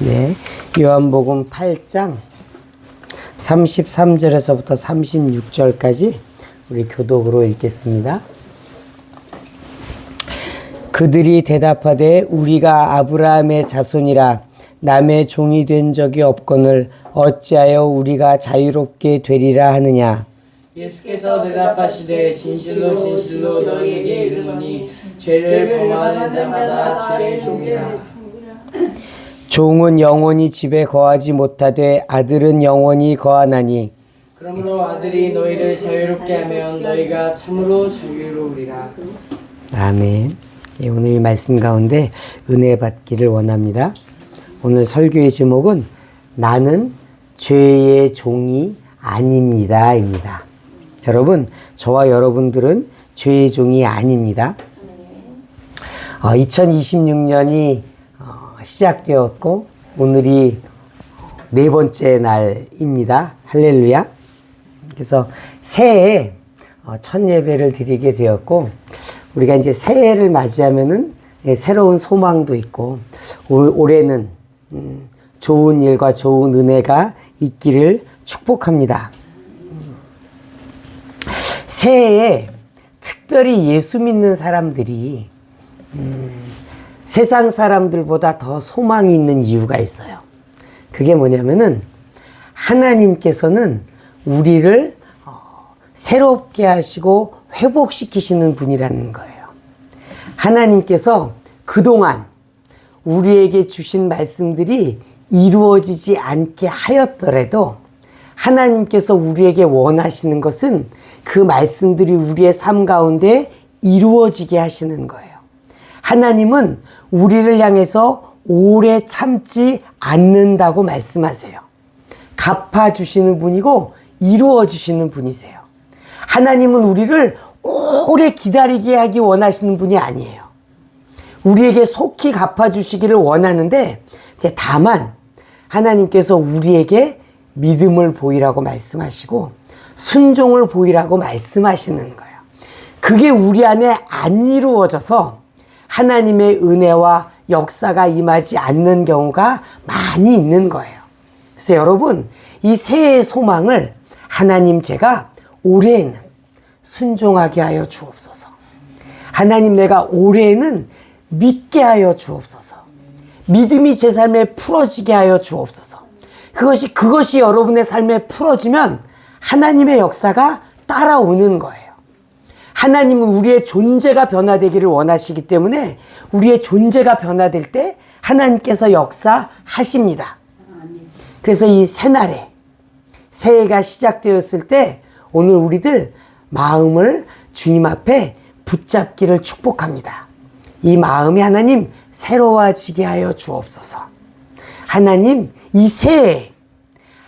네, 요한복음 8장 33절에서부터 36절까지 우리 교독으로 읽겠습니다. 그들이 대답하되 우리가 아브라함의 자손이라 남의 종이 된 적이 없거늘 어찌하여 우리가 자유롭게 되리라 하느냐. 예수께서 대답하시되 진실로 진실로 너희에게 이르노니 죄를 범하는 자마다 죄의 종이라. 종은 영원히 집에 거하지 못하되 아들은 영원히 거하나니 그러므로 아들이 너희를 자유롭게 하면 너희가 참으로 자유로우리라. 아멘. 예, 오늘 이 말씀 가운데 은혜 받기를 원합니다. 오늘 설교의 제목은 나는 죄의 종이 아닙니다 입니다. 여러분, 저와 여러분들은 죄의 종이 아닙니다. 2026년이 시작되었고 오늘이 네 번째 날입니다. 할렐루야. 그래서 새해에 첫 예배를 드리게 되었고 우리가 이제 새해를 맞이하면은 새로운 소망도 있고 올해는 좋은 일과 좋은 은혜가 있기를 축복합니다. 새해에 특별히 예수 믿는 사람들이 세상 사람들보다 더 소망이 있는 이유가 있어요. 그게 뭐냐면은 하나님께서는 우리를 새롭게 하시고 회복시키시는 분이라는 거예요. 하나님께서 그동안 우리에게 주신 말씀들이 이루어지지 않게 하였더라도 하나님께서 우리에게 원하시는 것은 그 말씀들이 우리의 삶 가운데 이루어지게 하시는 거예요. 하나님은 우리를 향해서 오래 참지 않는다고 말씀하세요. 갚아주시는 분이고 이루어주시는 분이세요. 하나님은 우리를 오래 기다리게 하기 원하시는 분이 아니에요. 우리에게 속히 갚아주시기를 원하는데 이제 다만 하나님께서 우리에게 믿음을 보이라고 말씀하시고 순종을 보이라고 말씀하시는 거예요. 그게 우리 안에 안 이루어져서 하나님의 은혜와 역사가 임하지 않는 경우가 많이 있는 거예요. 그래서 여러분, 이 새해의 소망을 하나님 제가 올해에는 순종하게 하여 주옵소서. 하나님 내가 올해에는 믿게 하여 주옵소서. 믿음이 제 삶에 풀어지게 하여 주옵소서. 그것이 여러분의 삶에 풀어지면 하나님의 역사가 따라오는 거예요. 하나님은 우리의 존재가 변화되기를 원하시기 때문에 우리의 존재가 변화될 때 하나님께서 역사하십니다. 그래서 이 새날에 새해가 시작되었을 때 오늘 우리들 마음을 주님 앞에 붙잡기를 축복합니다. 이 마음이 하나님 새로워지게 하여 주옵소서. 하나님 이 새해에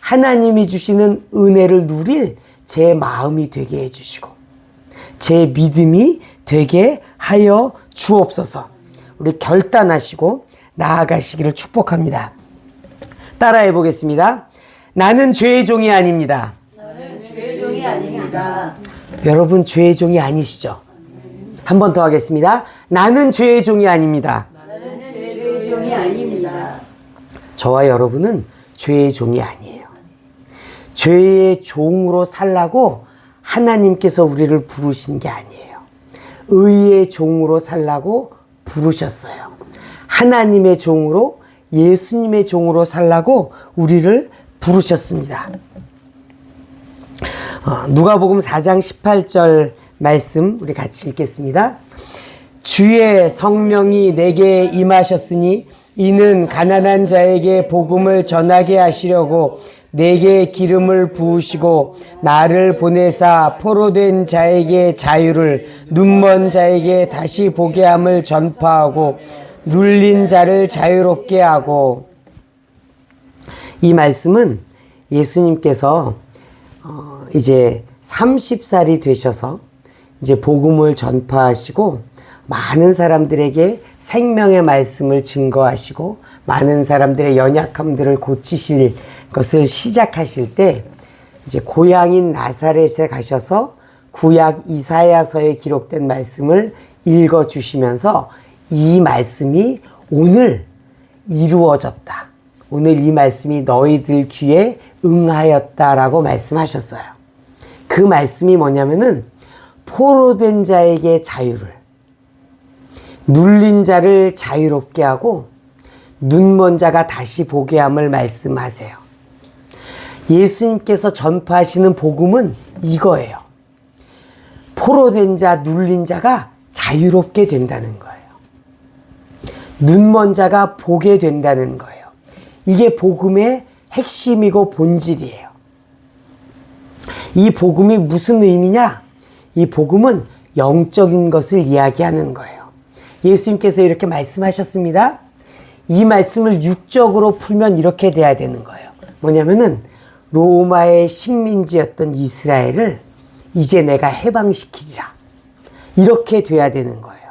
하나님이 주시는 은혜를 누릴 제 마음이 되게 해주시고 제 믿음이 되게 하여 주옵소서. 우리 결단하시고 나아가시기를 축복합니다. 따라해 보겠습니다. 나는 죄의 종이 아닙니다. 나는 죄의 종이 아닙니다. 여러분 죄의 종이 아니시죠? 한 번 더 하겠습니다. 나는 죄의 종이 아닙니다. 나는 죄의 종이 아닙니다. 저와 여러분은 죄의 종이 아니에요. 죄의 종으로 살라고 하나님께서 우리를 부르신 게 아니에요. 의의 종으로 살라고 부르셨어요. 하나님의 종으로 예수님의 종으로 살라고 우리를 부르셨습니다. 누가복음 4장 18절 말씀 우리 같이 읽겠습니다. 주의 성령이 내게 임하셨으니 이는 가난한 자에게 복음을 전하게 하시려고 내게 기름을 부으시고 나를 보내사 포로된 자에게 자유를 눈먼 자에게 다시 보게 함을 전파하고 눌린 자를 자유롭게 하고. 이 말씀은 예수님께서 이제 30살이 되셔서 이제 복음을 전파하시고 많은 사람들에게 생명의 말씀을 증거하시고 많은 사람들의 연약함들을 고치실 것을 시작하실 때 이제 고향인 나사렛에 가셔서 구약 이사야서에 기록된 말씀을 읽어주시면서 이 말씀이 오늘 이루어졌다. 오늘 이 말씀이 너희들 귀에 응하였다라고 말씀하셨어요. 그 말씀이 뭐냐면은 포로된 자에게 자유를, 눌린 자를 자유롭게 하고 눈먼 자가 다시 보게 함을 말씀하세요. 예수님께서 전파하시는 복음은 이거예요. 포로된 자, 눌린 자가 자유롭게 된다는 거예요. 눈먼 자가 보게 된다는 거예요. 이게 복음의 핵심이고 본질이에요. 이 복음이 무슨 의미냐? 이 복음은 영적인 것을 이야기하는 거예요. 예수님께서 이렇게 말씀하셨습니다. 이 말씀을 육적으로 풀면 이렇게 돼야 되는 거예요. 뭐냐면은 로마의 식민지였던 이스라엘을 이제 내가 해방시키리라. 이렇게 돼야 되는 거예요.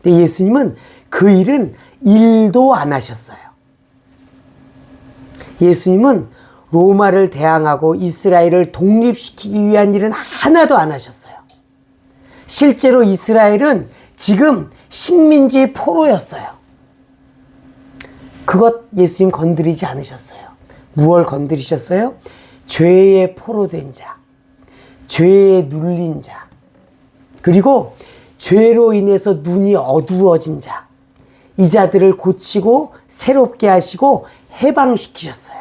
근데 예수님은 그 일은 일도 안 하셨어요. 예수님은 로마를 대항하고 이스라엘을 독립시키기 위한 일은 하나도 안 하셨어요. 실제로 이스라엘은 지금 식민지 포로였어요. 그것 예수님 건드리지 않으셨어요. 무엇을 건드리셨어요? 죄의 포로된 자, 죄에 눌린 자, 그리고 죄로 인해서 눈이 어두워진 자, 이 자들을 고치고 새롭게 하시고 해방시키셨어요.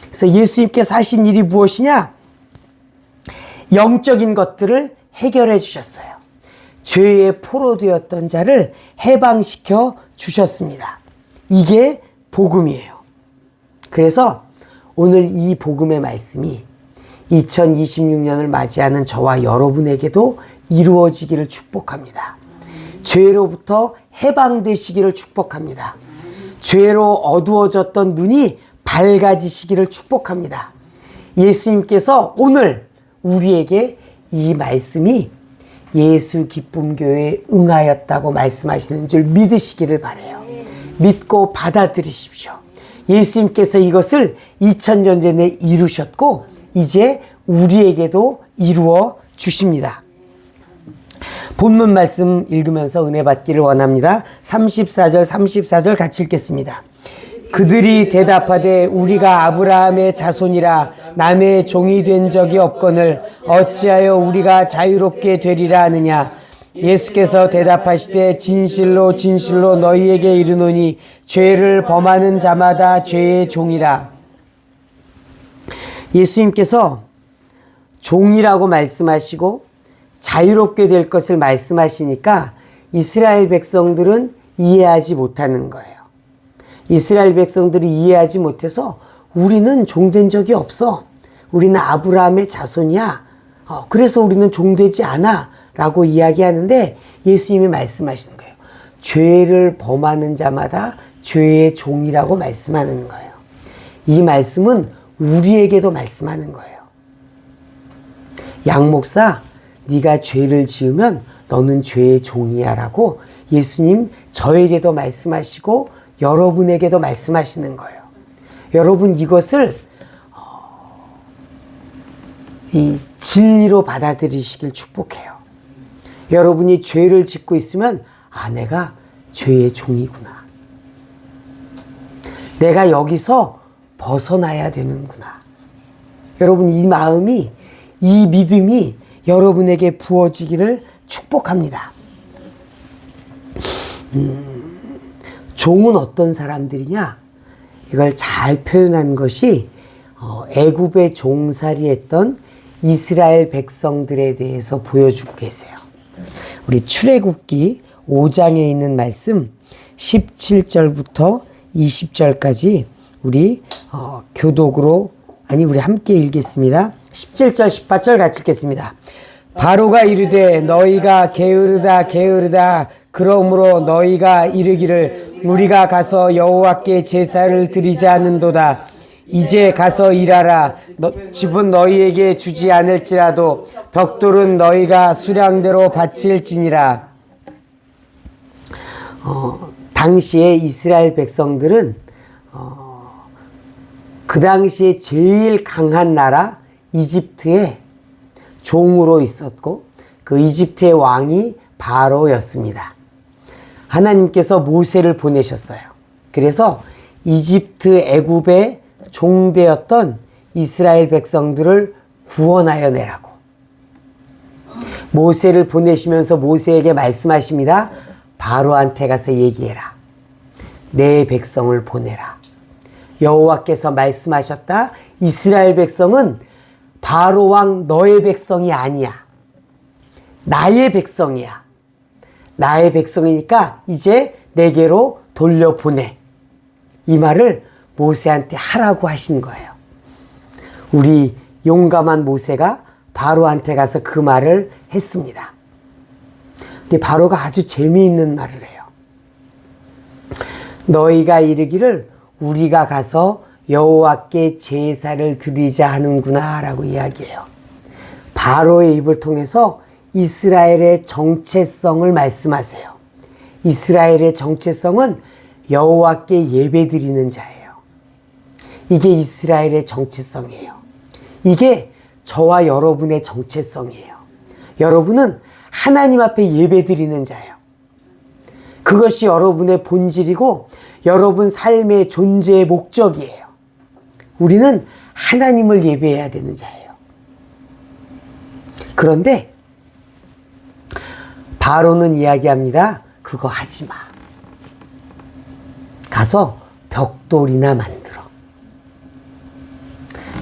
그래서 예수님께서 하신 일이 무엇이냐? 영적인 것들을 해결해 주셨어요. 죄의 포로되었던 자를 해방시켜 주셨습니다. 이게 복음이에요. 그래서 오늘 이 복음의 말씀이 2026년을 맞이하는 저와 여러분에게도 이루어지기를 축복합니다. 죄로부터 해방되시기를 축복합니다. 죄로 어두워졌던 눈이 밝아지시기를 축복합니다. 예수님께서 오늘 우리에게 이 말씀이 예수 기쁨교회에 응하였다고 말씀하시는 줄 믿으시기를 바라요. 믿고 받아들이십시오. 예수님께서 이것을 2000년 전에 이루셨고 이제 우리에게도 이루어 주십니다. 본문 말씀 읽으면서 은혜 받기를 원합니다. 34절 같이 읽겠습니다. 그들이 대답하되 우리가 아브라함의 자손이라 남의 종이 된 적이 없거늘 어찌하여 우리가 자유롭게 되리라 하느냐. 예수께서 대답하시되 진실로 진실로 너희에게 이르노니 죄를 범하는 자마다 죄의 종이라. 예수님께서 종이라고 말씀하시고 자유롭게 될 것을 말씀하시니까 이스라엘 백성들은 이해하지 못하는 거예요. 이스라엘 백성들이 이해하지 못해서 우리는 종된 적이 없어. 우리는 아브라함의 자손이야. 그래서 우리는 종되지 않아. 라고 이야기하는데 예수님이 말씀하시는 거예요. 죄를 범하는 자마다 죄의 종이라고 말씀하는 거예요. 이 말씀은 우리에게도 말씀하는 거예요. 양 목사, 네가 죄를 지으면 너는 죄의 종이야 라고 예수님 저에게도 말씀하시고 여러분에게도 말씀하시는 거예요. 여러분 이것을 이 진리로 받아들이시길 축복해요. 여러분이 죄를 짓고 있으면 내가 죄의 종이구나. 내가 여기서 벗어나야 되는구나. 여러분 이 마음이, 이 믿음이 여러분에게 부어지기를 축복합니다. 종은 어떤 사람들이냐? 이걸 잘 표현한 것이 애굽에 종살이했던 이스라엘 백성들에 대해서 보여주고 계세요. 우리 출애굽기 5장에 있는 말씀 17절부터 20절까지 우리 교독으로 우리 함께 읽겠습니다. 17절 18절 같이 읽겠습니다. 바로가 이르되 너희가 게으르다 게으르다 그러므로 너희가 이르기를 우리가 가서 여호와께 제사를 드리지 않는도다. 이제 가서 일하라. 집은 너희에게 주지 않을지라도 벽돌은 너희가 수량대로 바칠지니라. 당시에 이스라엘 백성들은 그 당시에 제일 강한 나라 이집트에 종으로 있었고 그 이집트의 왕이 바로였습니다. 하나님께서 모세를 보내셨어요. 그래서 이집트 애굽의 종되었던 이스라엘 백성들을 구원하여 내라고. 모세를 보내시면서 모세에게 말씀하십니다. 바로한테 가서 얘기해라. 내 백성을 보내라. 여호와께서 말씀하셨다. 이스라엘 백성은 바로 왕 너의 백성이 아니야. 나의 백성이야. 나의 백성이니까 이제 내게로 돌려보내. 이 말을 모세한테 하라고 하신 거예요. 우리 용감한 모세가 바로한테 가서 그 말을 했습니다. 근데 바로가 아주 재미있는 말을 해요. 너희가 이르기를 우리가 가서 여호와께 제사를 드리자 하는구나 라고 이야기해요. 바로의 입을 통해서 이스라엘의 정체성을 말씀하세요. 이스라엘의 정체성은 여호와께 예배드리는 자예요. 이게 이스라엘의 정체성이에요. 이게 저와 여러분의 정체성이에요. 여러분은 하나님 앞에 예배드리는 자예요. 그것이 여러분의 본질이고 여러분 삶의 존재의 목적이에요. 우리는 하나님을 예배해야 되는 자예요. 그런데 바로는 이야기합니다. 그거 하지 마. 가서 벽돌이나 만들어.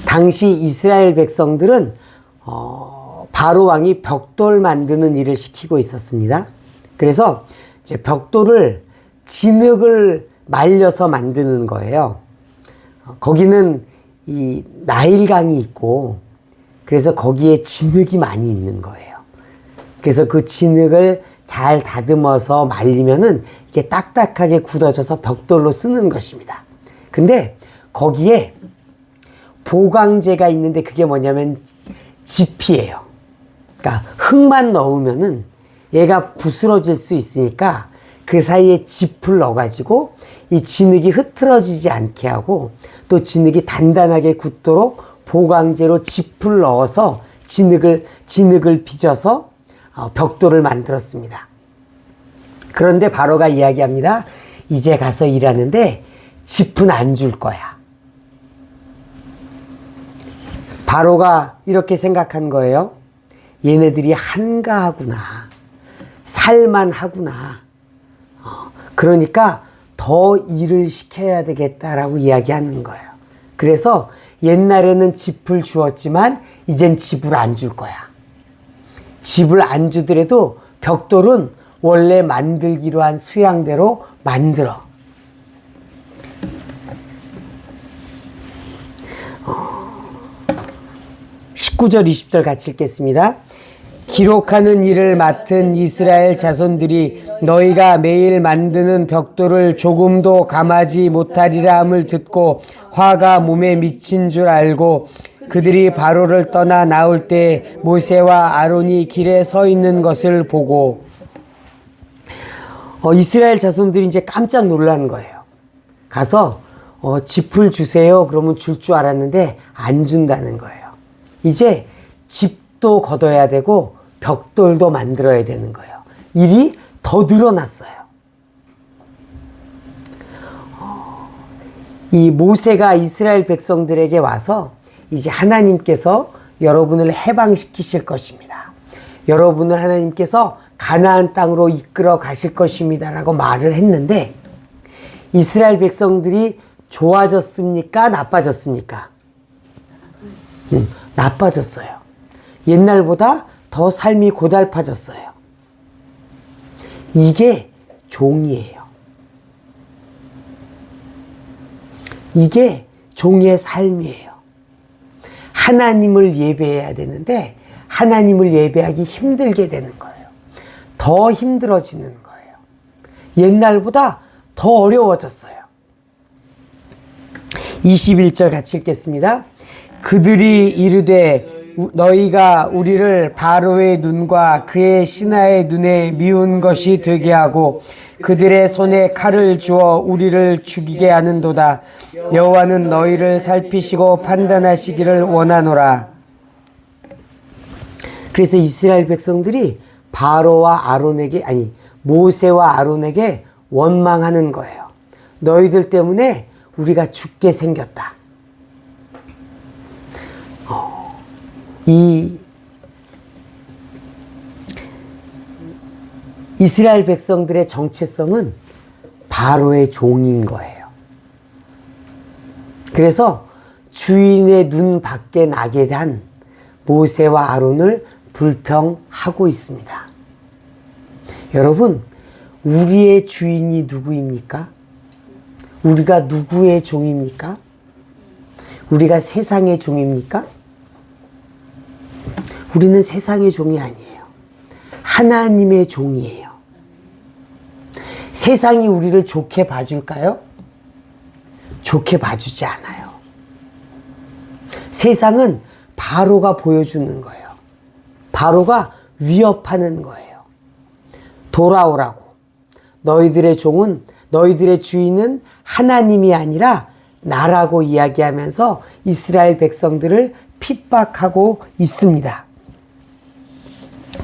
당시 이스라엘 백성들은 바로 왕이 벽돌 만드는 일을 시키고 있었습니다. 그래서 이제 벽돌을 진흙을 말려서 만드는 거예요. 거기는 이 나일강이 있고 그래서 거기에 진흙이 많이 있는 거예요. 그래서 그 진흙을 잘 다듬어서 말리면은 이게 딱딱하게 굳어져서 벽돌로 쓰는 것입니다. 근데 거기에 보강제가 있는데 그게 뭐냐면 지피예요. 그러니까 흙만 넣으면은 얘가 부스러질 수 있으니까 그 사이에 짚을 넣어가지고 이 진흙이 흐트러지지 않게 하고 또 진흙이 단단하게 굳도록 보강제로 짚을 넣어서 진흙을 빚어서 벽돌을 만들었습니다. 그런데 바로가 이야기합니다. 이제 가서 일하는데 짚은 안 줄 거야. 바로가 이렇게 생각한 거예요. 얘네들이 한가하구나. 살만하구나. 그러니까 더 일을 시켜야 되겠다라고 이야기하는 거예요. 그래서 옛날에는 짚을 주었지만 이젠 짚을 안 줄 거야. 짚을 안 주더라도 벽돌은 원래 만들기로 한 수양대로 만들어. 19절 20절 같이 읽겠습니다. 기록하는 일을 맡은 이스라엘 자손들이 너희가 매일 만드는 벽돌을 조금도 감하지 못하리라 함을 듣고 화가 몸에 미친 줄 알고 그들이 바로를 떠나 나올 때 모세와 아론이 길에 서 있는 것을 보고 이스라엘 자손들이 이제 깜짝 놀란 거예요. 가서 짚을 주세요. 그러면 줄 줄 알았는데 안 준다는 거예요. 이제 짚도 걷어야 되고 벽돌도 만들어야 되는 거예요. 일이 더 늘어났어요. 이 모세가 이스라엘 백성들에게 와서 이제 하나님께서 여러분을 해방시키실 것입니다. 여러분을 하나님께서 가나안 땅으로 이끌어 가실 것입니다. 라고 말을 했는데 이스라엘 백성들이 좋아졌습니까? 나빠졌습니까? 나빠졌어요. 옛날보다 더 삶이 고달파졌어요. 이게 종이에요. 이게 종의 삶이에요. 하나님을 예배해야 되는데 하나님을 예배하기 힘들게 되는 거예요. 더 힘들어지는 거예요. 옛날보다 더 어려워졌어요. 21절 같이 읽겠습니다. 그들이 이르되 너희가 우리를 바로의 눈과 그의 신하의 눈에 미운 것이 되게 하고 그들의 손에 칼을 주어 우리를 죽이게 하는도다. 여호와는 너희를 살피시고 판단하시기를 원하노라. 그래서 이스라엘 백성들이 바로와 아론에게 모세와 아론에게 원망하는 거예요. 너희들 때문에 우리가 죽게 생겼다. 이 이스라엘 백성들의 정체성은 바로의 종인 거예요. 그래서 주인의 눈 밖에 나게 된 모세와 아론을 불평하고 있습니다. 여러분, 우리의 주인이 누구입니까? 우리가 누구의 종입니까? 우리가 세상의 종입니까? 우리는 세상의 종이 아니에요. 하나님의 종이에요. 세상이 우리를 좋게 봐줄까요? 좋게 봐주지 않아요. 세상은 바로가 보여주는 거예요. 바로가 위협하는 거예요. 돌아오라고. 너희들의 종은, 너희들의 주인은 하나님이 아니라 나라고 이야기하면서 이스라엘 백성들을 핍박하고 있습니다.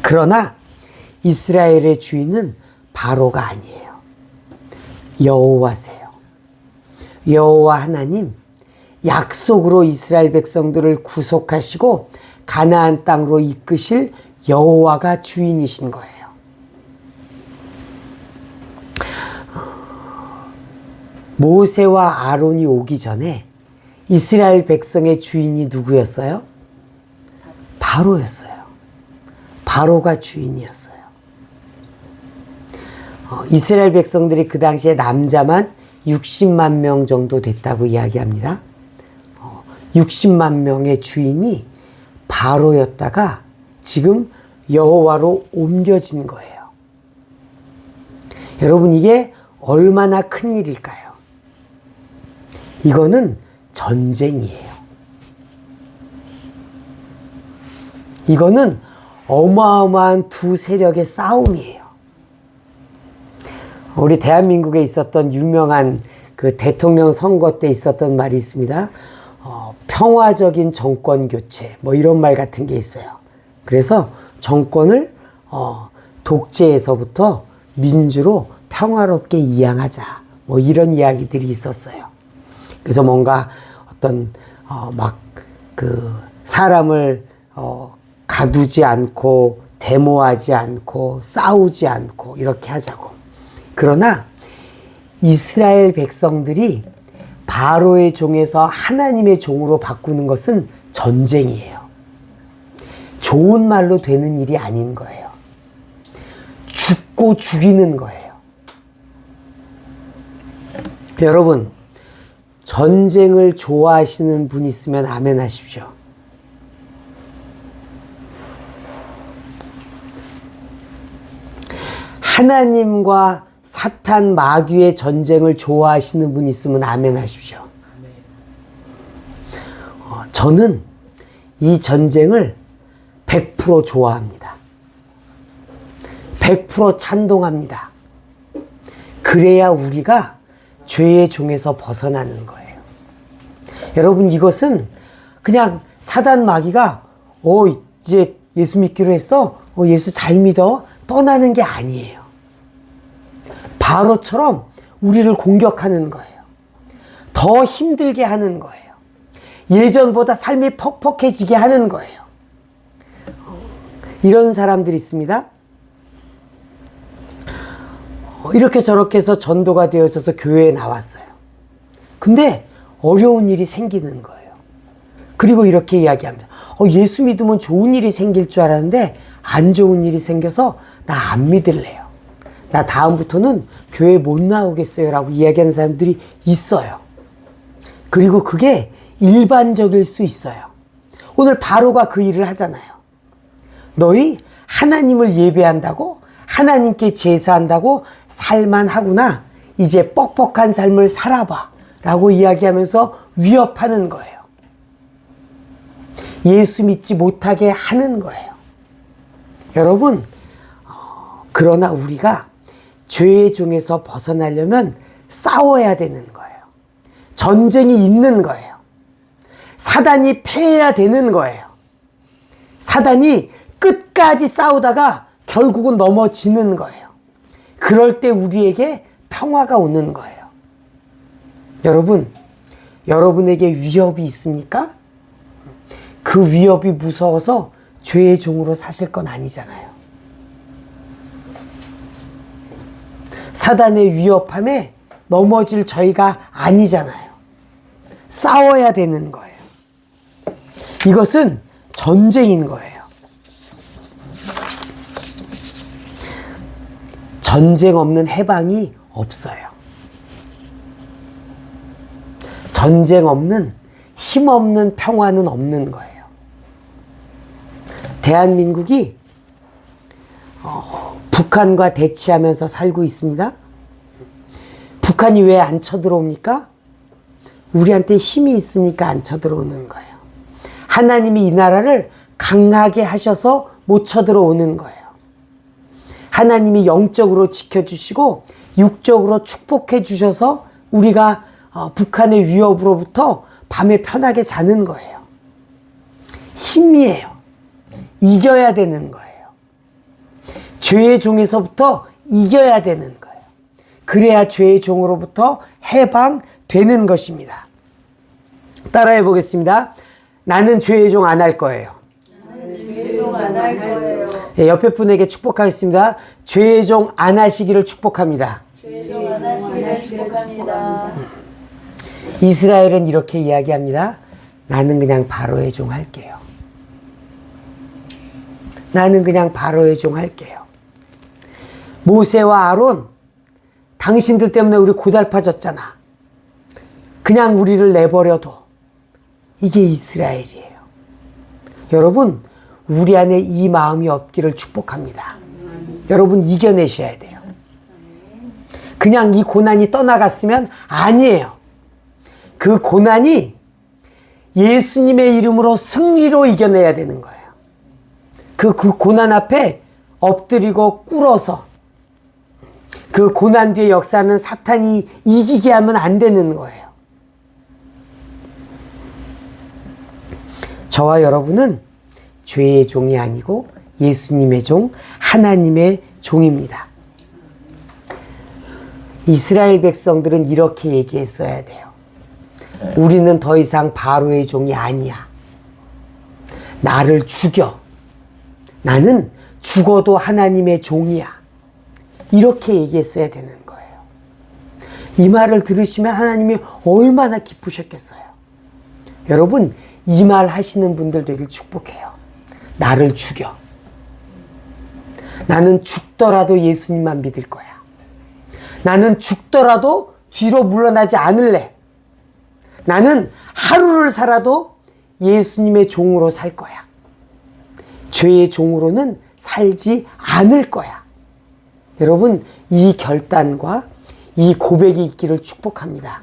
그러나 이스라엘의 주인은 바로가 아니에요. 여호와세요. 여호와 하나님, 약속으로 이스라엘 백성들을 구속하시고 가나안 땅으로 이끄실 여호와가 주인이신 거예요. 모세와 아론이 오기 전에 이스라엘 백성의 주인이 누구였어요? 바로였어요. 바로가 주인이었어요. 이스라엘 백성들이 그 당시에 남자만 60만 명 정도 됐다고 이야기합니다. 60만 명의 주인이 바로였다가 지금 여호와로 옮겨진 거예요. 여러분, 이게 얼마나 큰 일일까요? 이거는 전쟁이에요. 이거는 어마어마한 두 세력의 싸움이에요. 우리 대한민국에 있었던 유명한 그 대통령 선거 때 있었던 말이 있습니다. 평화적인 정권 교체, 뭐 이런 말 같은 게 있어요. 그래서 정권을 독재에서부터 민주로 평화롭게 이양하자, 뭐 이런 이야기들이 있었어요. 그래서 뭔가 어떤 사람을 가두지 않고 데모하지 않고 싸우지 않고 이렇게 하자고. 그러나 이스라엘 백성들이 바로의 종에서 하나님의 종으로 바꾸는 것은 전쟁이에요. 좋은 말로 되는 일이 아닌 거예요. 죽고 죽이는 거예요. 여러분, 전쟁을 좋아하시는 분 있으면 아멘 하십시오. 하나님과 사탄 마귀의 전쟁을 좋아하시는 분 있으면 아멘 하십시오. 저는 이 전쟁을 100% 좋아합니다. 100% 찬동합니다. 그래야 우리가 죄의 종에서 벗어나는 거예요. 여러분, 이것은 그냥 사단 마귀가 이제 예수 믿기로 했어? 예수 잘 믿어? 떠나는 게 아니에요. 바로처럼 우리를 공격하는 거예요. 더 힘들게 하는 거예요. 예전보다 삶이 퍽퍽해지게 하는 거예요. 이런 사람들이 있습니다. 이렇게 저렇게 해서 전도가 되어져서 교회에 나왔어요. 근데 어려운 일이 생기는 거예요. 그리고 이렇게 이야기합니다. 예수 믿으면 좋은 일이 생길 줄 알았는데 안 좋은 일이 생겨서 나 안 믿을래요. 나 다음부터는 교회 못 나오겠어요 라고 이야기하는 사람들이 있어요. 그리고 그게 일반적일 수 있어요. 오늘 바로가 그 일을 하잖아요. 너희 하나님을 예배한다고, 하나님께 제사한다고 살만하구나, 이제 뻑뻑한 삶을 살아봐 라고 이야기하면서 위협하는 거예요. 예수 믿지 못하게 하는 거예요. 여러분, 그러나 우리가 죄의 종에서 벗어나려면 싸워야 되는 거예요. 전쟁이 있는 거예요. 사단이 패해야 되는 거예요. 사단이 끝까지 싸우다가 결국은 넘어지는 거예요. 그럴 때 우리에게 평화가 오는 거예요. 여러분, 여러분에게 위협이 있습니까? 그 위협이 무서워서 죄의 종으로 사실 건 아니잖아요. 사단의 위협함에 넘어질 저희가 아니잖아요. 싸워야 되는 거예요. 이것은 전쟁인 거예요. 전쟁 없는 해방이 없어요. 전쟁 없는 힘없는 평화는 없는 거예요. 대한민국이 북한과 대치하면서 살고 있습니다. 북한이 왜 안 쳐들어옵니까? 우리한테 힘이 있으니까 안 쳐들어오는 거예요. 하나님이 이 나라를 강하게 하셔서 못 쳐들어오는 거예요. 하나님이 영적으로 지켜주시고 육적으로 축복해 주셔서 우리가 북한의 위협으로부터 밤에 편하게 자는 거예요. 힘이에요. 이겨야 되는 거예요. 죄의 종에서부터 이겨야 되는 거예요. 그래야 죄의 종으로부터 해방되는 것입니다. 따라해 보겠습니다. 나는 죄의 종 안 할 거예요. 죄의 종 안 할 거예요. 예, 옆에 분에게 축복하겠습니다. 죄의 종 안 하시기를 축복합니다. 죄의 종 안 하시기를 축복합니다. 이스라엘은 이렇게 이야기합니다. 나는 그냥 바로의 종 할게요. 나는 그냥 바로의 종 할게요. 모세와 아론, 당신들 때문에 우리 고달파졌잖아. 그냥 우리를 내버려둬. 이게 이스라엘이에요. 여러분, 우리 안에 이 마음이 없기를 축복합니다. 여러분, 이겨내셔야 돼요. 그냥 이 고난이 떠나갔으면 아니에요. 그 고난이 예수님의 이름으로 승리로 이겨내야 되는 거예요. 그 고난 앞에 엎드리고 꿇어서 그 고난 뒤에 역사는 사탄이 이기게 하면 안 되는 거예요. 저와 여러분은 죄의 종이 아니고 예수님의 종, 하나님의 종입니다. 이스라엘 백성들은 이렇게 얘기했어야 돼요. 우리는 더 이상 바로의 종이 아니야. 나를 죽여. 나는 죽어도 하나님의 종이야. 이렇게 얘기했어야 되는 거예요. 이 말을 들으시면 하나님이 얼마나 기쁘셨겠어요. 여러분, 이 말 하시는 분들 되길 축복해요. 나를 죽여. 나는 죽더라도 예수님만 믿을 거야. 나는 죽더라도 뒤로 물러나지 않을래. 나는 하루를 살아도 예수님의 종으로 살 거야. 죄의 종으로는 살지 않을 거야. 여러분, 이 결단과 이 고백이 있기를 축복합니다.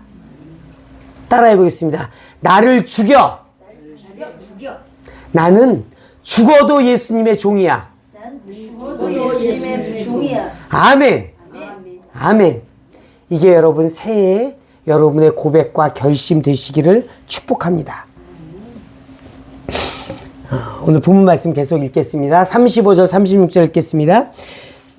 따라해 보겠습니다. 나를 죽여. 나는 죽어도 예수님의 종이야. 난 죽어도 예수님의 종이야. 아멘. 아멘. 이게 여러분 새해에 여러분의 고백과 결심 되시기를 축복합니다. 오늘 본문 말씀 계속 읽겠습니다. 35절 36절 읽겠습니다.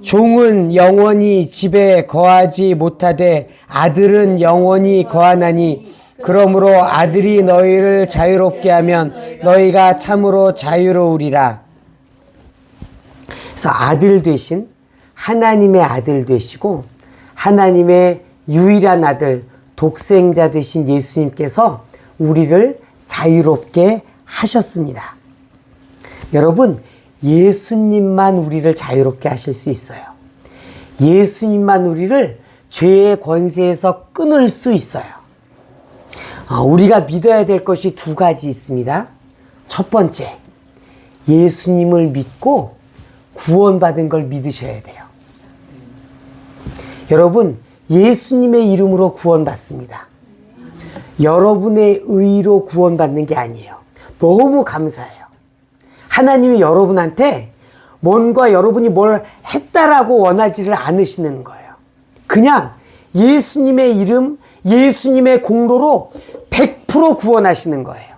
종은 영원히 집에 거하지 못하되 아들은 영원히 거하나니 그러므로 아들이 너희를 자유롭게 하면 너희가 참으로 자유로우리라. 그래서 아들 되신 하나님의 아들 되시고 하나님의 유일한 아들 독생자 되신 예수님께서 우리를 자유롭게 하셨습니다. 여러분, 예수님만 우리를 자유롭게 하실 수 있어요. 예수님만 우리를 죄의 권세에서 끊을 수 있어요. 우리가 믿어야 될 것이 두 가지 있습니다. 첫 번째, 예수님을 믿고 구원받은 걸 믿으셔야 돼요. 여러분, 예수님의 이름으로 구원받습니다. 여러분의 의로 구원받는 게 아니에요. 너무 감사해요. 하나님이 여러분한테 뭔가 여러분이 뭘 했다라고 원하지를 않으시는 거예요. 그냥 예수님의 이름, 예수님의 공로로 100% 구원하시는 거예요.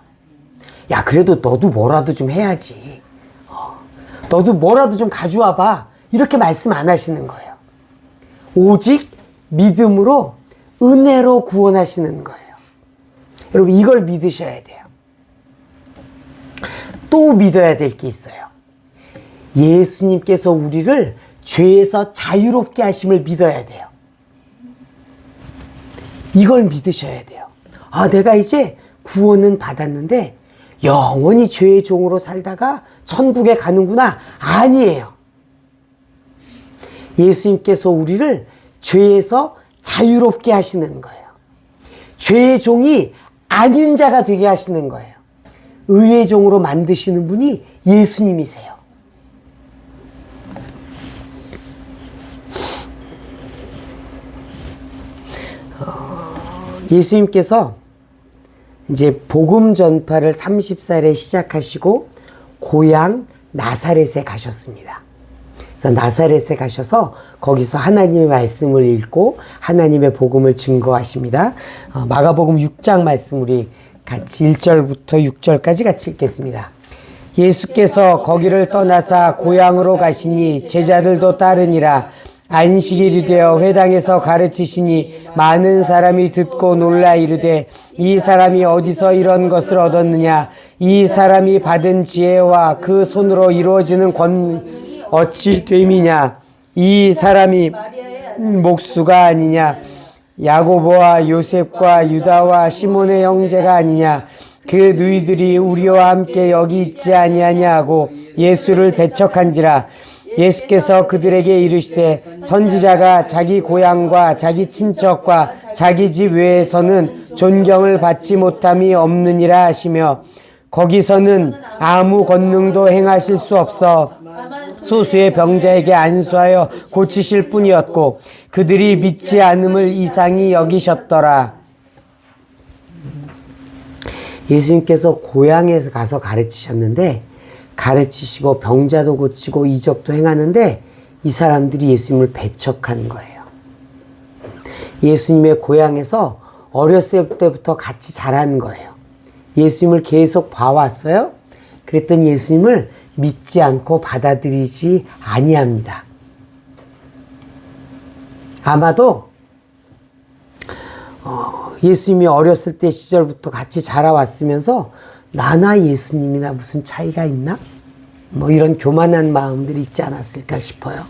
야, 그래도 너도 뭐라도 좀 해야지. 너도 뭐라도 좀 가져와 봐. 이렇게 말씀 안 하시는 거예요. 오직 믿음으로 은혜로 구원하시는 거예요. 여러분 이걸 믿으셔야 돼요. 또 믿어야 될 게 있어요. 예수님께서 우리를 죄에서 자유롭게 하심을 믿어야 돼요. 이걸 믿으셔야 돼요. 아, 내가 이제 구원은 받았는데 영원히 죄의 종으로 살다가 천국에 가는구나. 아니에요. 예수님께서 우리를 죄에서 자유롭게 하시는 거예요. 죄의 종이 아닌 자가 되게 하시는 거예요. 의의 종으로 만드시는 분이 예수님이세요. 예수님께서 이제 복음 전파를 30살에 시작하시고 고향 나사렛에 가셨습니다. 그래서 나사렛에 가셔서 거기서 하나님의 말씀을 읽고 하나님의 복음을 증거하십니다. 마가복음 6장 말씀 우리 같이 1절부터 6절까지 같이 읽겠습니다. 예수께서 거기를 떠나사 고향으로 가시니 제자들도 따르니라. 안식일이 되어 회당에서 가르치시니 많은 사람이 듣고 놀라 이르되 이 사람이 어디서 이런 것을 얻었느냐. 이 사람이 받은 지혜와 그 손으로 이루어지는 권능이 어찌 됨이냐. 이 사람이 목수가 아니냐. 야고보와 요셉과 유다와 시몬의 형제가 아니냐. 그 누이들이 우리와 함께 여기 있지 아니하냐 하고 예수를 배척한지라. 예수께서 그들에게 이르시되 선지자가 자기 고향과 자기 친척과 자기 집 외에서는 존경을 받지 못함이 없느니라 하시며 거기서는 아무 권능도 행하실 수 없어 소수의 병자에게 안수하여 고치실 뿐이었고 그들이 믿지 않음을 이상히 여기셨더라. 예수님께서 고향에 가서 가르치셨는데 가르치시고 병자도 고치고 이적도 행하는데 이 사람들이 예수님을 배척한 거예요. 예수님의 고향에서 어렸을 때부터 같이 자란 거예요. 예수님을 계속 봐왔어요. 그랬더니 예수님을 믿지 않고 받아들이지 아니합니다. 아마도 예수님이 어렸을 때 시절부터 같이 자라왔으면서 나나 예수님이나 무슨 차이가 있나? 뭐 이런 교만한 마음들이 있지 않았을까 싶어요.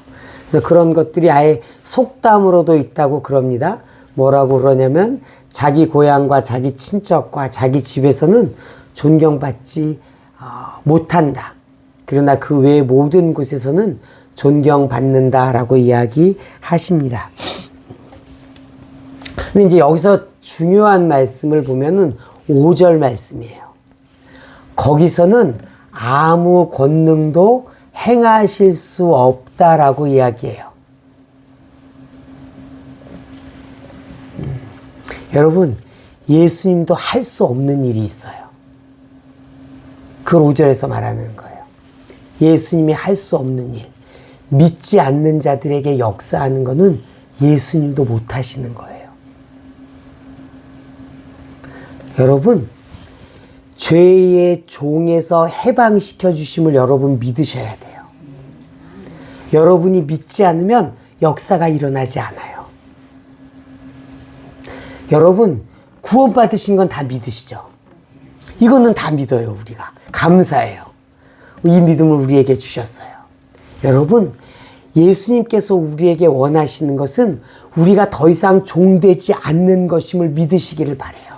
그래서 그런 것들이 아예 속담으로도 있다고 그럽니다. 뭐라고 그러냐면 자기 고향과 자기 친척과 자기 집에서는 존경받지 못한다. 그러나 그 외의 모든 곳에서는 존경받는다라고 이야기하십니다. 근데 이제 여기서 중요한 말씀을 보면은 5절 말씀이에요. 거기서는 아무 권능도 행하실 수 없다라고 이야기해요. 여러분, 예수님도 할 수 없는 일이 있어요. 그 5절에서 말하는 거예요. 예수님이 할 수 없는 일, 믿지 않는 자들에게 역사하는 것은 예수님도 못 하시는 거예요. 여러분, 죄의 종에서 해방시켜 주심을 여러분 믿으셔야 돼요. 여러분이 믿지 않으면 역사가 일어나지 않아요. 여러분, 구원받으신 건 다 믿으시죠? 이거는 다 믿어요, 우리가. 감사해요. 이 믿음을 우리에게 주셨어요. 여러분, 예수님께서 우리에게 원하시는 것은 우리가 더 이상 종되지 않는 것임을 믿으시기를 바라요.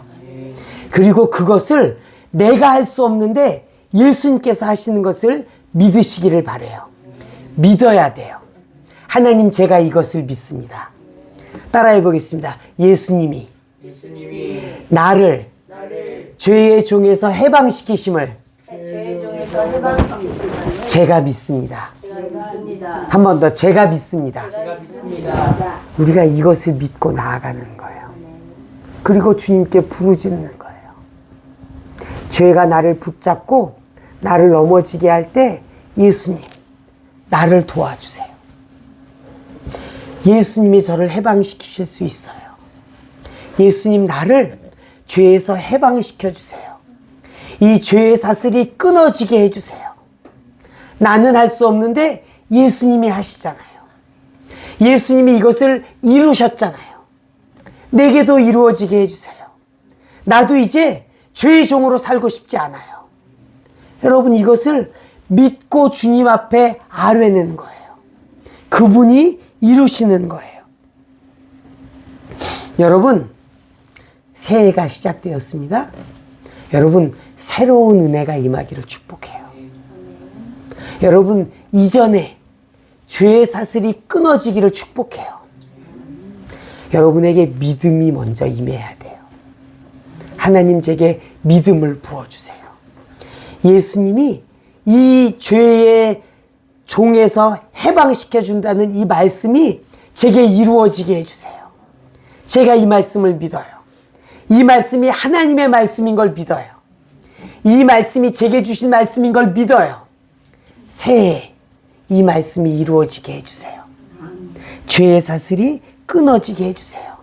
그리고 그것을 내가 할 수 없는데 예수님께서 하시는 것을 믿으시기를 바라요. 믿어야 돼요. 하나님, 제가 이것을 믿습니다. 따라해 보겠습니다. 예수님이 나를 죄의 종에서 해방시키심을 제가 믿습니다. 한 번 더, 제가 믿습니다. 우리가 이것을 믿고 나아가는 거예요. 그리고 주님께 부르짖는 거예요. 죄가 나를 붙잡고 나를 넘어지게 할 때 예수님, 나를 도와주세요. 예수님이 저를 해방시키실 수 있어요. 예수님, 나를 죄에서 해방시켜 주세요. 이 죄의 사슬이 끊어지게 해주세요. 나는 할 수 없는데 예수님이 하시잖아요. 예수님이 이것을 이루셨잖아요. 내게도 이루어지게 해주세요. 나도 이제 죄의 종으로 살고 싶지 않아요. 여러분, 이것을 믿고 주님 앞에 아뢰는 거예요. 그분이 이루시는 거예요. 여러분, 새해가 시작되었습니다. 여러분, 새로운 은혜가 임하기를 축복해요. 여러분, 이전에 죄의 사슬이 끊어지기를 축복해요. 여러분에게 믿음이 먼저 임해야 돼요. 하나님, 제게 믿음을 부어주세요. 예수님이 이 죄의 종에서 해방시켜준다는 이 말씀이 제게 이루어지게 해주세요. 제가 이 말씀을 믿어요. 이 말씀이 하나님의 말씀인 걸 믿어요. 이 말씀이 제게 주신 말씀인 걸 믿어요. 새해 이 말씀이 이루어지게 해주세요. 죄의 사슬이 끊어지게 해주세요.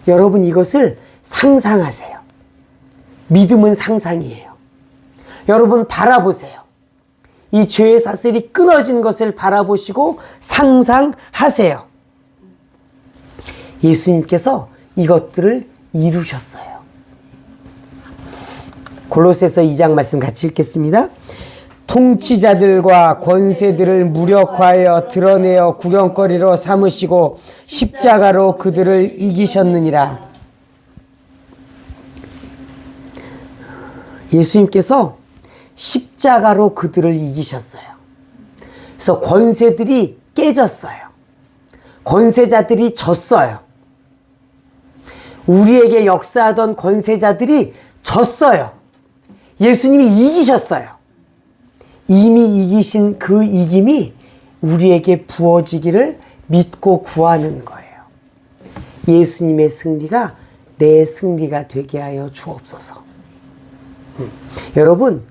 여러분, 이것을 상상하세요. 믿음은 상상이에요. 여러분, 바라보세요. 이 죄의 사슬이 끊어진 것을 바라보시고 상상하세요. 예수님께서 이것들을 이루셨어요. 골로새서 2장 말씀 같이 읽겠습니다. 통치자들과 권세들을 무력화하여 드러내어 구경거리로 삼으시고 십자가로 그들을 이기셨느니라. 예수님께서 십자가로 그들을 이기셨어요. 그래서 권세들이 깨졌어요. 권세자들이 졌어요. 우리에게 역사하던 권세자들이 졌어요. 예수님이 이기셨어요. 이미 이기신 그 이김이 우리에게 부어지기를 믿고 구하는 거예요. 예수님의 승리가 내 승리가 되게 하여 주옵소서. 여러분,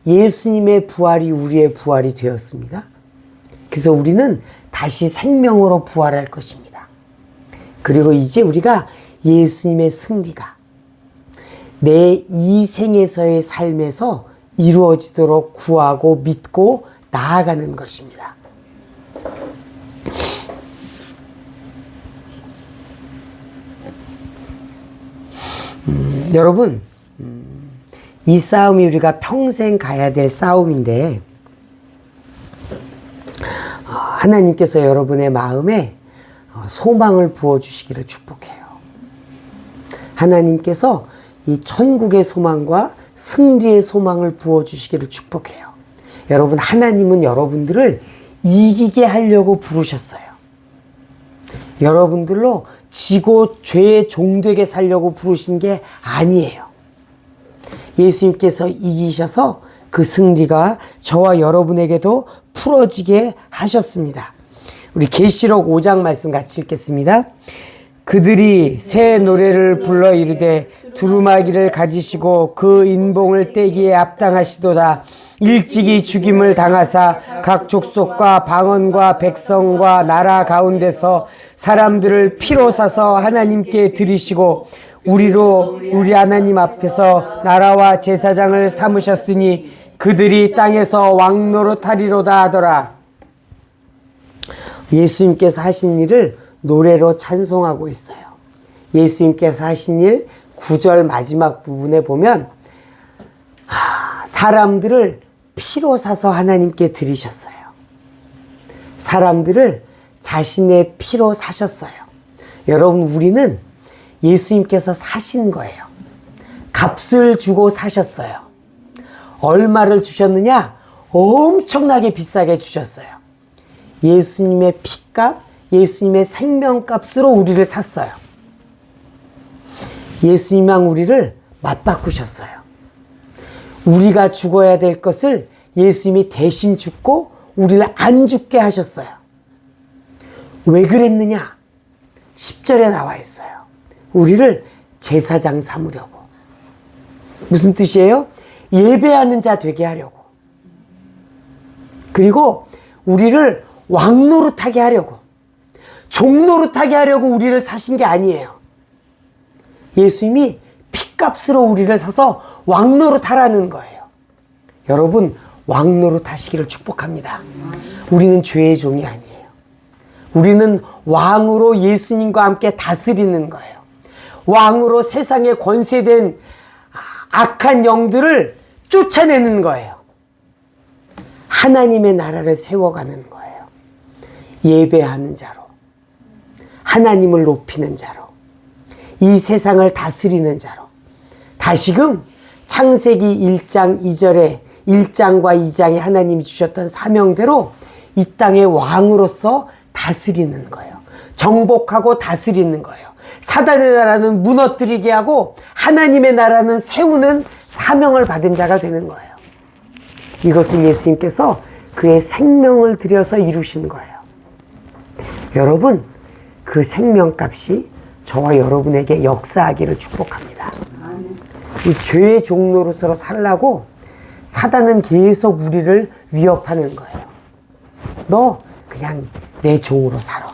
예수님의 부활이 우리의 부활이 되었습니다. 그래서 우리는 다시 생명으로 부활할 것입니다. 그리고 이제 우리가 예수님의 승리가 내 이 생에서의 삶에서 이루어지도록 구하고 믿고 나아가는 것입니다. 여러분, 이 싸움이 우리가 평생 가야 될 싸움인데, 하나님께서 여러분의 마음에 소망을 부어주시기를 축복해요. 하나님께서 이 천국의 소망과 승리의 소망을 부어주시기를 축복해요. 여러분, 하나님은 여러분들을 이기게 하려고 부르셨어요. 여러분들로 지고 죄의 종되게 살려고 부르신 게 아니에요. 예수님께서 이기셔서 그 승리가 저와 여러분에게도 풀어지게 하셨습니다. 우리 계시록 5장 말씀 같이 읽겠습니다. 그들이 새 노래를 불러 이르되 두루마기를 가지시고 그 인봉을 떼기에 합당하시도다. 일찍이 죽임을 당하사 각 족속과 방언과 백성과 나라 가운데서 사람들을 피로 사서 하나님께 드리시고 우리 하나님 앞에서 나라와 제사장을 삼으셨으니 그들이 땅에서 왕노릇하리로다 하더라. 예수님께서 하신 일을 노래로 찬송하고 있어요. 예수님께서 하신 일 9절 마지막 부분에 보면 사람들을 피로 사서 하나님께 드리셨어요. 사람들을 자신의 피로 사셨어요. 여러분, 우리는 예수님께서 사신 거예요. 값을 주고 사셨어요. 얼마를 주셨느냐? 엄청나게 비싸게 주셨어요. 예수님의 피값, 예수님의 생명값으로 우리를 샀어요. 예수님랑 우리를 맞바꾸셨어요. 우리가 죽어야 될 것을 예수님이 대신 죽고 우리를 안 죽게 하셨어요. 왜 그랬느냐? 10절에 나와 있어요. 우리를 제사장 삼으려고. 무슨 뜻이에요? 예배하는 자 되게 하려고. 그리고 우리를 왕노릇하게 하려고, 종노릇하게 하려고 우리를 사신 게 아니에요. 예수님이 피값으로 우리를 사서 왕노릇하라는 거예요. 여러분, 왕노릇하시기를 축복합니다. 우리는 죄의 종이 아니에요. 우리는 왕으로 예수님과 함께 다스리는 거예요. 왕으로 세상에 권세된 악한 영들을 쫓아내는 거예요. 하나님의 나라를 세워가는 거예요. 예배하는 자로, 하나님을 높이는 자로, 이 세상을 다스리는 자로. 다시금 창세기 1장 2절에 1장과 2장에 하나님이 주셨던 사명대로 이 땅의 왕으로서 다스리는 거예요. 정복하고 다스리는 거예요. 사단의 나라는 무너뜨리게 하고 하나님의 나라는 세우는 사명을 받은 자가 되는 거예요. 이것을 예수님께서 그의 생명을 들여서 이루신 거예요. 여러분, 그 생명값이 저와 여러분에게 역사하기를 축복합니다. 이 죄의 종로로서 살라고 사단은 계속 우리를 위협하는 거예요. 너 그냥 내 종으로 살아.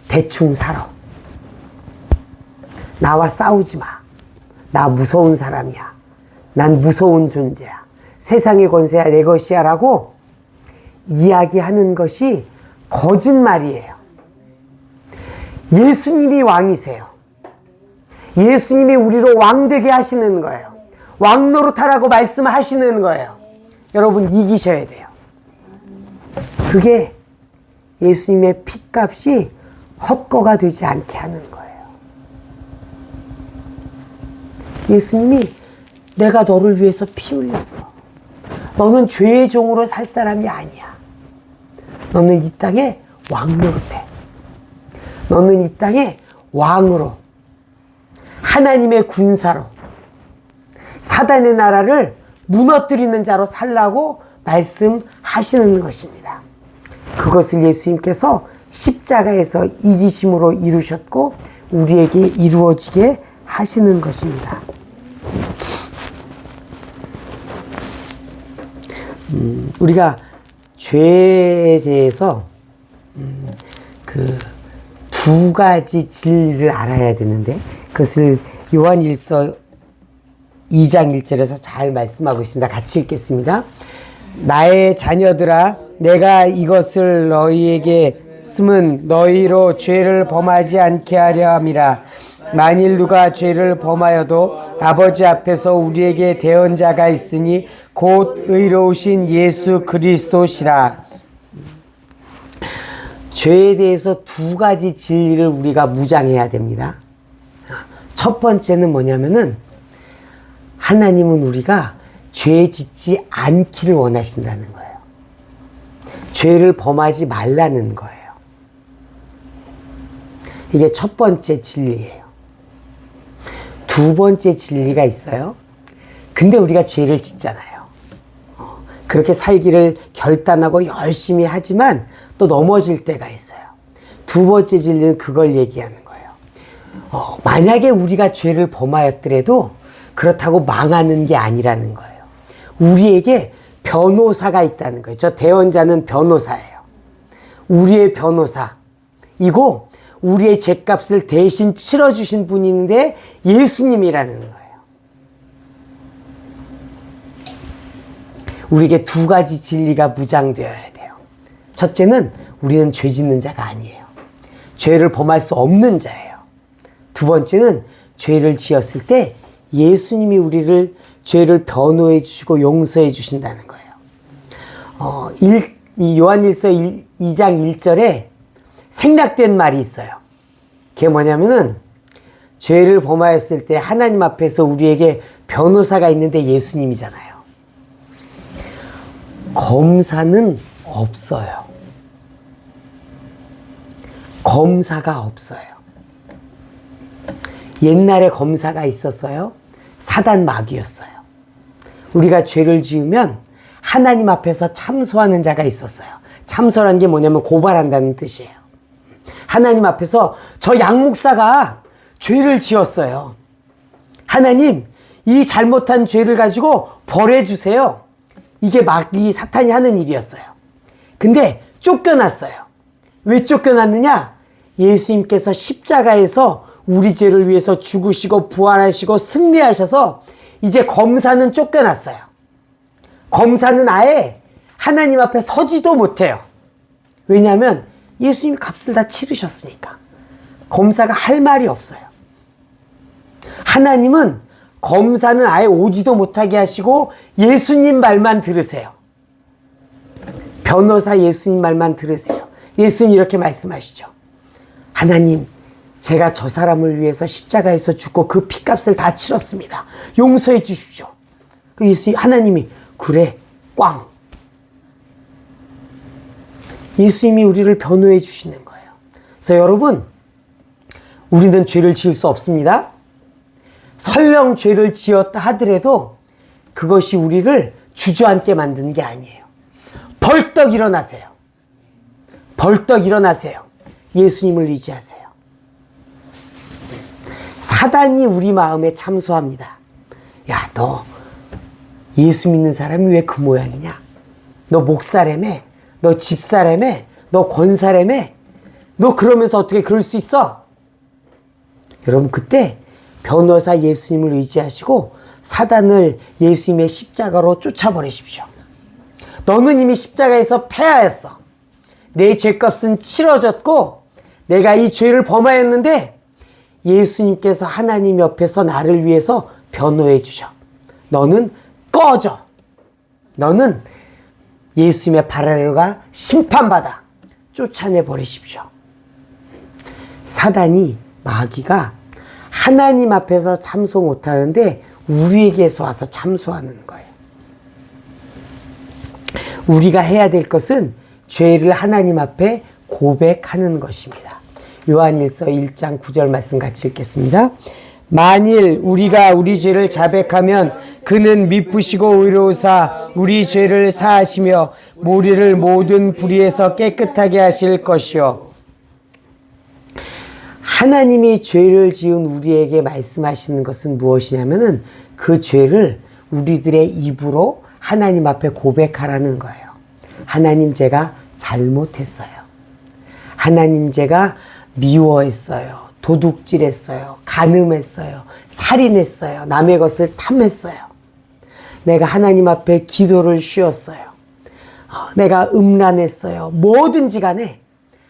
대충 살아. 나와 싸우지 마. 나 무서운 사람이야. 난 무서운 존재야. 세상의 권세야 내 것이야 라고 이야기하는 것이 거짓말이에요. 예수님이 왕이세요. 예수님이 우리로 왕되게 하시는 거예요. 왕노릇하라고 말씀하시는 거예요. 여러분, 이기셔야 돼요. 그게 예수님의 핏값이 헛거가 되지 않게 하는 거예요. 예수님이 내가 너를 위해서 피 흘렸어. 너는 죄의 종으로 살 사람이 아니야. 너는 이 땅에 왕노릇해. 너는 이 땅에 왕으로, 하나님의 군사로, 사단의 나라를 무너뜨리는 자로 살라고 말씀하시는 것입니다. 그것을 예수님께서 십자가에서 이기심으로 이루셨고 우리에게 이루어지게 하시는 것입니다. 우리가 죄에 대해서 그 두 가지 진리를 알아야 되는데 그것을 요한일서 2장 1절에서 잘 말씀하고 있습니다. 같이 읽겠습니다. 나의 자녀들아, 내가 이것을 너희에게 쓰면 너희로 죄를 범하지 않게 하려 함이라. 만일 누가 죄를 범하여도 아버지 앞에서 우리에게 대언자가 있으니 곧 의로우신 예수 그리스도시라. 죄에 대해서 두 가지 진리를 우리가 무장해야 됩니다. 첫 번째는 뭐냐면은 하나님은 우리가 죄 짓지 않기를 원하신다는 거예요. 죄를 범하지 말라는 거예요. 이게 첫 번째 진리예요. 두 번째 진리가 있어요. 근데 우리가 죄를 짓잖아요. 그렇게 살기를 결단하고 열심히 하지만 또 넘어질 때가 있어요. 두 번째 진리는 그걸 얘기하는 거예요. 만약에 우리가 죄를 범하였더라도 그렇다고 망하는 게 아니라는 거예요. 우리에게 변호사가 있다는 거예요. 저 대언자는 변호사예요. 우리의 변호사이고 우리의 죄값을 대신 치러주신 분이 있는데 예수님이라는 거예요. 우리에게 두 가지 진리가 무장되어야 돼요. 첫째는 우리는 죄 짓는 자가 아니에요. 죄를 범할 수 없는 자예요. 두 번째는 죄를 지었을 때 예수님이 우리를 죄를 변호해 주시고 용서해 주신다는 거예요. 이 요한일서 2장 1절에 생략된 말이 있어요. 그게 뭐냐면은 죄를 범하였을 때 하나님 앞에서 우리에게 변호사가 있는데 예수님이잖아요. 검사는 없어요. 검사가 없어요. 옛날에 검사가 있었어요. 사단 마귀였어요. 우리가 죄를 지으면 하나님 앞에서 참소하는 자가 있었어요. 참소라는 게 뭐냐면 고발한다는 뜻이에요. 하나님 앞에서 저 양목사가 죄를 지었어요. 하나님, 이 잘못한 죄를 가지고 벌해주세요. 이게 마귀 사탄이 하는 일이었어요. 근데 쫓겨났어요. 왜 쫓겨났느냐? 예수님께서 십자가에서 우리 죄를 위해서 죽으시고 부활하시고 승리하셔서 이제 검사는 쫓겨났어요. 검사는 아예 하나님 앞에 서지도 못해요. 왜냐하면 예수님이 값을 다 치르셨으니까. 검사가 할 말이 없어요. 하나님은 검사는 아예 오지도 못하게 하시고 예수님 말만 들으세요. 변호사 예수님 말만 들으세요. 예수님 이렇게 말씀하시죠. 하나님, 제가 저 사람을 위해서 십자가에서 죽고 그 피값을 다 치렀습니다. 용서해 주십시오. 그 예수님, 하나님이 그래, 꽝. 예수님이 우리를 변호해 주시는 거예요. 그래서 여러분, 우리는 죄를 지을 수 없습니다. 설령 죄를 지었다 하더라도 그것이 우리를 주저앉게 만드는 게 아니에요. 벌떡 일어나세요. 벌떡 일어나세요. 예수님을 의지하세요. 사단이 우리 마음에 참소합니다. 야, 너 예수 믿는 사람이 왜 그 모양이냐? 너 목사라며? 너 집사라며? 너 권사라며? 너 그러면서 어떻게 그럴 수 있어? 여러분, 그때 변호사 예수님을 의지하시고 사단을 예수님의 십자가로 쫓아버리십시오. 너는 이미 십자가에서 패하였어. 내 죄값은 치러졌고 내가 이 죄를 범하였는데 예수님께서 하나님 옆에서 나를 위해서 변호해 주셔. 너는 꺼져. 너는 예수님의 발 아래가 심판받아. 쫓아내 버리십시오. 사단이, 마귀가 하나님 앞에서 참소 못하는데 우리에게서 와서 참소하는 거예요. 우리가 해야 될 것은 죄를 하나님 앞에 고백하는 것입니다. 요한일서 1장 9절 말씀 같이 읽겠습니다. 만일 우리가 우리 죄를 자백하면 그는 미쁘시고 의로우사 우리 죄를 사하시며 우리를 모든 불의에서 깨끗하게 하실 것이요. 하나님이 죄를 지은 우리에게 말씀하시는 것은 무엇이냐면은 그 죄를 우리들의 입으로 하나님 앞에 고백하라는 거예요. 하나님, 제가 잘못했어요. 하나님, 제가 미워했어요. 도둑질했어요. 간음했어요. 살인했어요. 남의 것을 탐했어요. 내가 하나님 앞에 기도를 쉬었어요. 내가 음란했어요. 뭐든지 간에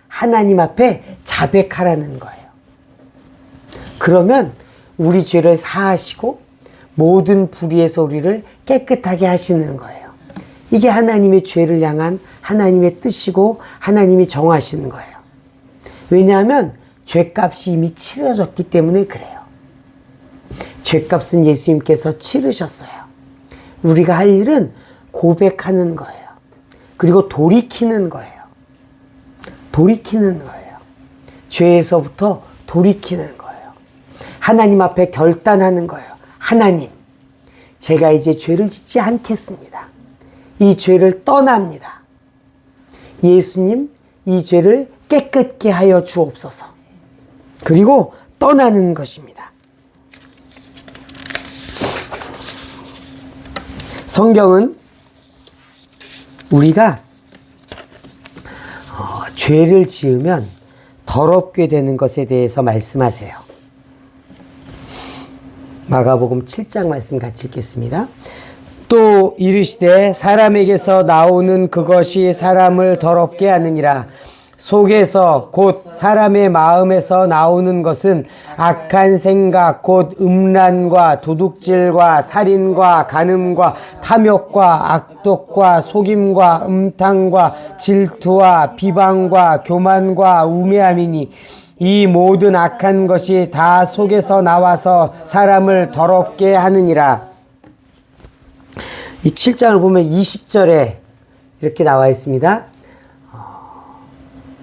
하나님 앞에 자백하라는 거예요. 그러면 우리 죄를 사하시고 모든 불의에서 우리를 깨끗하게 하시는 거예요. 이게 하나님의 죄를 향한 하나님의 뜻이고 하나님이 정하시는 거예요. 왜냐하면 죄값이 이미 치러졌기 때문에 그래요. 죄값은 예수님께서 치르셨어요. 우리가 할 일은 고백하는 거예요. 그리고 돌이키는 거예요. 돌이키는 거예요. 죄에서부터 돌이키는 거예요. 하나님 앞에 결단하는 거예요. 하나님, 제가 이제 죄를 짓지 않겠습니다. 이 죄를 떠납니다. 예수님, 이 죄를 깨끗게 하여 주옵소서. 그리고 떠나는 것입니다. 성경은 우리가 죄를 지으면 더럽게 되는 것에 대해서 말씀하세요. 마가복음 7장 말씀 같이 읽겠습니다. 또 이르시되 사람에게서 나오는 그것이 사람을 더럽게 하느니라. 속에서 곧 사람의 마음에서 나오는 것은 악한 생각 곧 음란과 도둑질과 살인과 간음과 탐욕과 악독과 속임과 음탕과 질투와 비방과 교만과 우매함이니 이 모든 악한 것이 다 속에서 나와서 사람을 더럽게 하느니라. 이 7장을 보면 20절에 이렇게 나와 있습니다.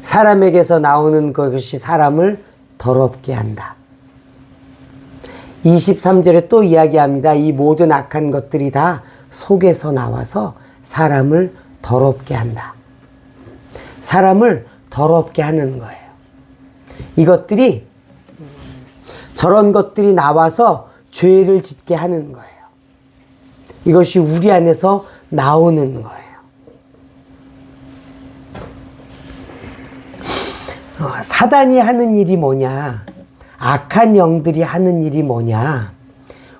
사람에게서 나오는 것이 사람을 더럽게 한다. 23절에 또 이야기합니다. 이 모든 악한 것들이 다 속에서 나와서 사람을 더럽게 한다. 사람을 더럽게 하는 거예요. 이것들이, 저런 것들이 나와서 죄를 짓게 하는 거예요. 이것이 우리 안에서 나오는 거예요. 사단이 하는 일이 뭐냐? 악한 영들이 하는 일이 뭐냐?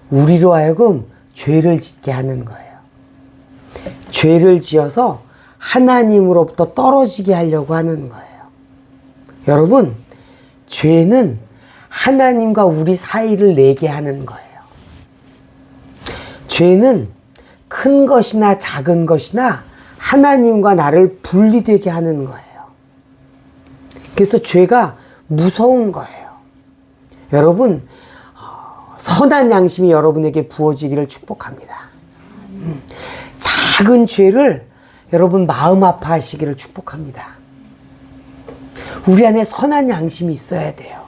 우리로 하여금 죄를 짓게 하는 거예요. 죄를 지어서 하나님으로부터 떨어지게 하려고 하는 거예요. 여러분, 죄는 하나님과 우리 사이를 내게 하는 거예요. 죄는 큰 것이나 작은 것이나 하나님과 나를 분리되게 하는 거예요. 그래서 죄가 무서운 거예요. 여러분, 선한 양심이 여러분에게 부어지기를 축복합니다. 작은 죄를 여러분 마음 아파하시기를 축복합니다. 우리 안에 선한 양심이 있어야 돼요.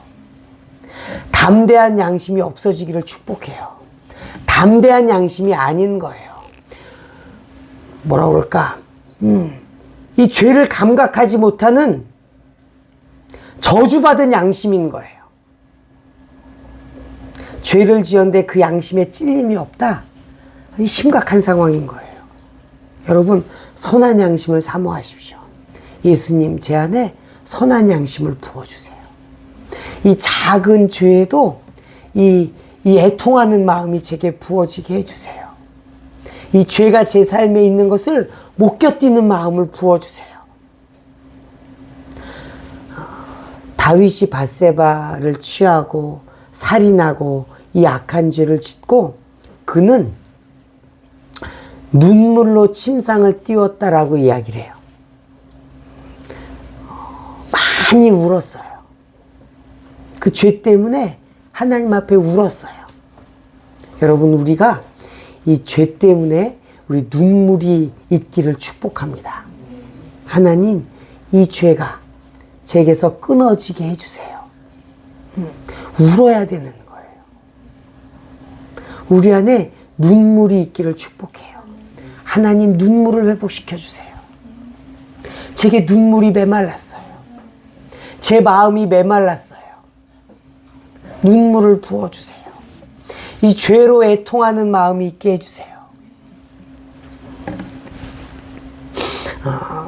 담대한 양심이 없어지기를 축복해요. 담대한 양심이 아닌 거예요. 뭐라 그럴까? 이 죄를 감각하지 못하는 저주받은 양심인 거예요. 죄를 지었는데 그 양심에 찔림이 없다? 심각한 상황인 거예요. 여러분, 선한 양심을 사모하십시오. 예수님, 제 안에 선한 양심을 부어주세요. 이 작은 죄에도 이 애통하는 마음이 제게 부어지게 해주세요. 이 죄가 제 삶에 있는 것을 못 견디는 마음을 부어주세요. 다윗이 밧세바를 취하고 살인하고 이 악한 죄를 짓고 그는 눈물로 침상을 띄웠다라고 이야기를 해요. 많이 울었어요. 그 죄 때문에 하나님 앞에 울었어요. 여러분, 우리가 이 죄 때문에 우리 눈물이 있기를 축복합니다. 하나님, 이 죄가 제게서 끊어지게 해주세요. 울어야 되는 거예요. 우리 안에 눈물이 있기를 축복해요. 하나님, 눈물을 회복시켜 주세요. 제게 눈물이 메말랐어요. 제 마음이 메말랐어요. 눈물을 부어주세요. 이 죄로 애통하는 마음이 있게 해주세요.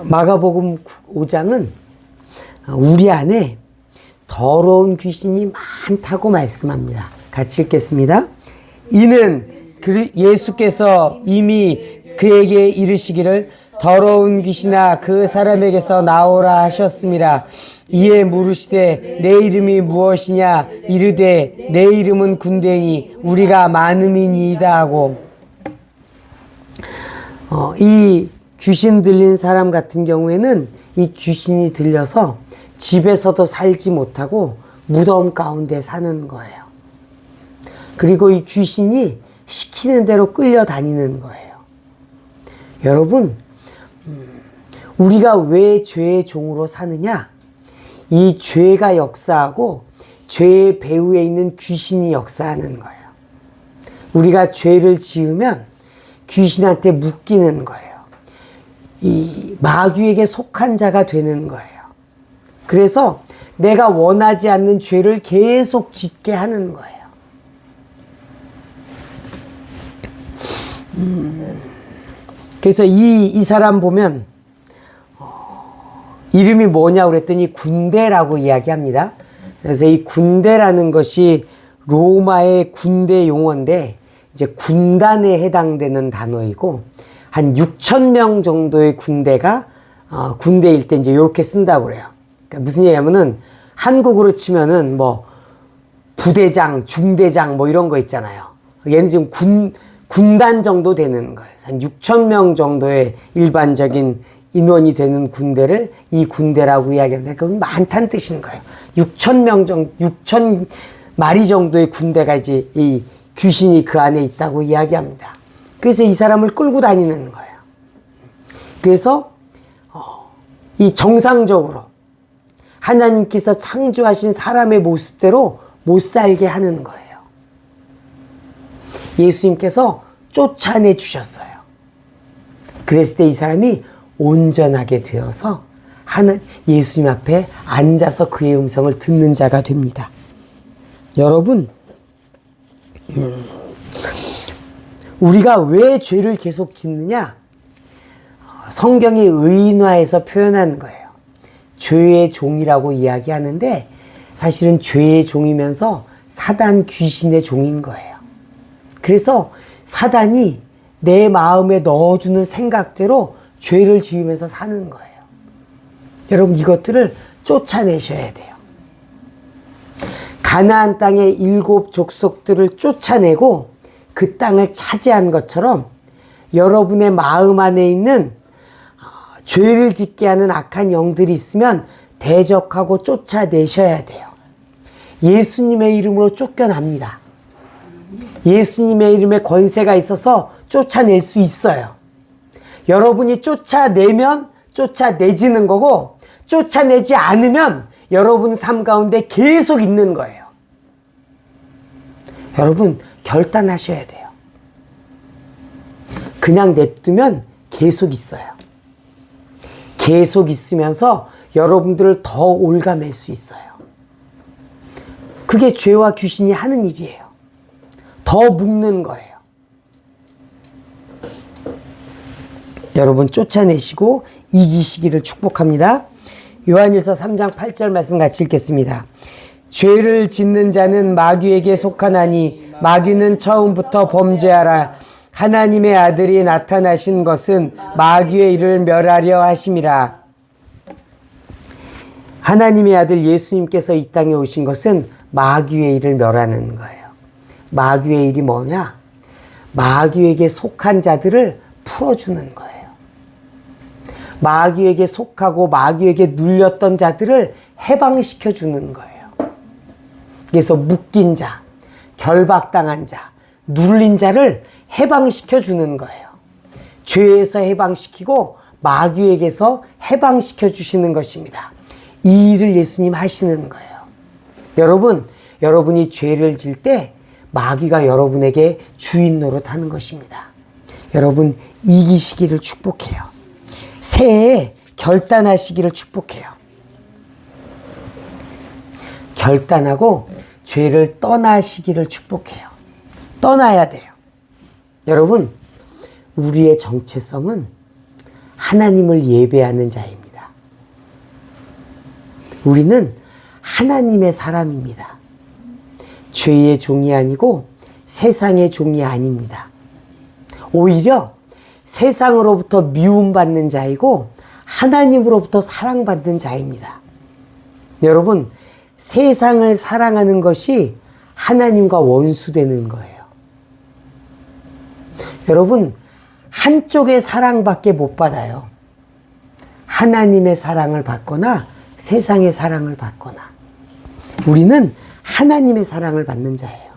마가복음 5장은 우리 안에 더러운 귀신이 많다고 말씀합니다. 같이 읽겠습니다. 이는 예수께서 이미 그에게 이르시기를 더러운 귀신아 그 사람에게서 나오라 하셨음이라. 이에 물으시되 내 이름이 무엇이냐 이르되 내 이름은 군대니 우리가 많음이니이다 하고, 이 귀신 들린 사람 같은 경우에는 이 귀신이 들려서 집에서도 살지 못하고 무덤 가운데 사는 거예요. 그리고 이 귀신이 시키는 대로 끌려다니는 거예요. 여러분, 우리가 왜 죄의 종으로 사느냐? 이 죄가 역사하고 죄의 배후에 있는 귀신이 역사하는 거예요. 우리가 죄를 지으면 귀신한테 묶이는 거예요. 이 마귀에게 속한 자가 되는 거예요. 그래서 내가 원하지 않는 죄를 계속 짓게 하는 거예요. 그래서 이 사람 보면 이름이 뭐냐고 그랬더니 군대라고 이야기합니다. 그래서 이 군대라는 것이 로마의 군대 용어인데 이제 군단에 해당되는 단어이고, 한 6,000명 정도의 군대가 군대일 때 이제 이렇게 쓴다고 그래요. 그러니까 무슨 얘기냐면은 한국으로 치면은 뭐 부대장, 중대장 뭐 이런 거 있잖아요. 얘는 지금 군단 정도 되는 거예요. 한 6,000명 정도의 일반적인 인원이 되는 군대를 이 군대라고 이야기합니다. 그건 많다는 뜻인 거예요. 6,000 마리 정도의 군대가 이제 이 귀신이 그 안에 있다고 이야기합니다. 그래서 이 사람을 끌고 다니는 거예요. 그래서 이 정상적으로 하나님께서 창조하신 사람의 모습대로 못 살게 하는 거예요. 예수님께서 쫓아내 주셨어요. 그랬을 때 이 사람이 온전하게 되어서 예수님 앞에 앉아서 그의 음성을 듣는 자가 됩니다. 여러분, 우리가 왜 죄를 계속 짓느냐? 성경이 의인화해서 표현한 거예요. 죄의 종이라고 이야기하는데 사실은 죄의 종이면서 사단 귀신의 종인 거예요. 그래서 사단이 내 마음에 넣어주는 생각대로 죄를 지으면서 사는 거예요. 여러분, 이것들을 쫓아내셔야 돼요. 가나안 땅의 7 족속들을 쫓아내고 그 땅을 차지한 것처럼 여러분의 마음 안에 있는 죄를 짓게 하는 악한 영들이 있으면 대적하고 쫓아내셔야 돼요. 예수님의 이름으로 쫓겨납니다. 예수님의 이름에 권세가 있어서 쫓아낼 수 있어요. 여러분이 쫓아내면 쫓아내지는 거고, 쫓아내지 않으면 여러분 삶 가운데 계속 있는 거예요. 여러분 결단하셔야 돼요. 그냥 냅두면 계속 있어요. 계속 있으면서 여러분들을 더 올가맬 수 있어요. 그게 죄와 귀신이 하는 일이에요. 더 묶는 거예요. 여러분 쫓아내시고 이기시기를 축복합니다. 요한일서 3장 8절 말씀 같이 읽겠습니다. 죄를 짓는 자는 마귀에게 속하나니 마귀는 처음부터 범죄하라. 하나님의 아들이 나타나신 것은 마귀의 일을 멸하려 하심이라. 하나님의 아들 예수님께서 이 땅에 오신 것은 마귀의 일을 멸하는 거예요. 마귀의 일이 뭐냐? 마귀에게 속한 자들을 풀어주는 거예요. 마귀에게 속하고 마귀에게 눌렸던 자들을 해방시켜 주는 거예요. 그래서 묶인 자, 결박당한 자, 눌린 자를 해방시켜 주는 거예요. 죄에서 해방시키고 마귀에게서 해방시켜 주시는 것입니다. 이 일을 예수님 하시는 거예요. 여러분, 여러분이 죄를 질 때 마귀가 여러분에게 주인 노릇하는 것입니다. 여러분 이기시기를 축복해요. 새해에 결단하시기를 축복해요. 결단하고 죄를 떠나시기를 축복해요. 떠나야 돼요. 여러분, 우리의 정체성은 하나님을 예배하는 자입니다. 우리는 하나님의 사람입니다. 죄의 종이 아니고 세상의 종이 아닙니다. 오히려 세상으로부터 미움받는 자이고 하나님으로부터 사랑받는 자입니다. 여러분, 세상을 사랑하는 것이 하나님과 원수되는 거예요. 여러분, 한쪽의 사랑밖에 못 받아요. 하나님의 사랑을 받거나 세상의 사랑을 받거나. 우리는 하나님의 사랑을 받는 자예요.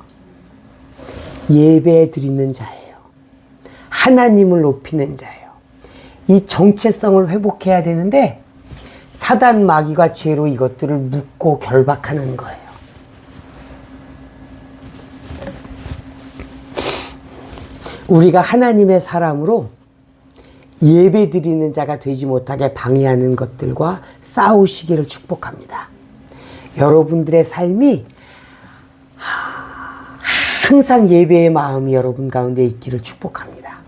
예배 드리는 자예요. 하나님을 높이는 자예요. 이 정체성을 회복해야 되는데 사단 마귀가 죄로 이것들을 묶고 결박하는 거예요. 우리가 하나님의 사람으로 예배 드리는 자가 되지 못하게 방해하는 것들과 싸우시기를 축복합니다. 여러분들의 삶이 항상 예배의 마음이 여러분 가운데 있기를 축복합니다.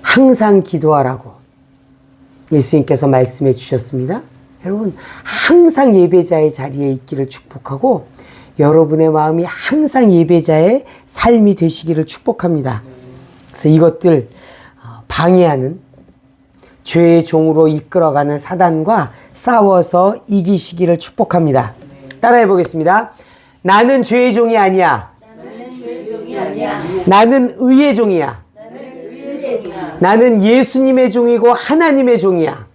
항상 기도하라고 예수님께서 말씀해 주셨습니다. 여러분, 항상 예배자의 자리에 있기를 축복하고 여러분의 마음이 항상 예배자의 삶이 되시기를 축복합니다. 그래서 이것들 방해하는 죄의 종으로 이끌어가는 사단과 싸워서 이기시기를 축복합니다. 따라해 보겠습니다. 나는 죄의 종이 아니야. 나는 의의 종이야. 나는 예수님의 종이고 하나님의 종이야.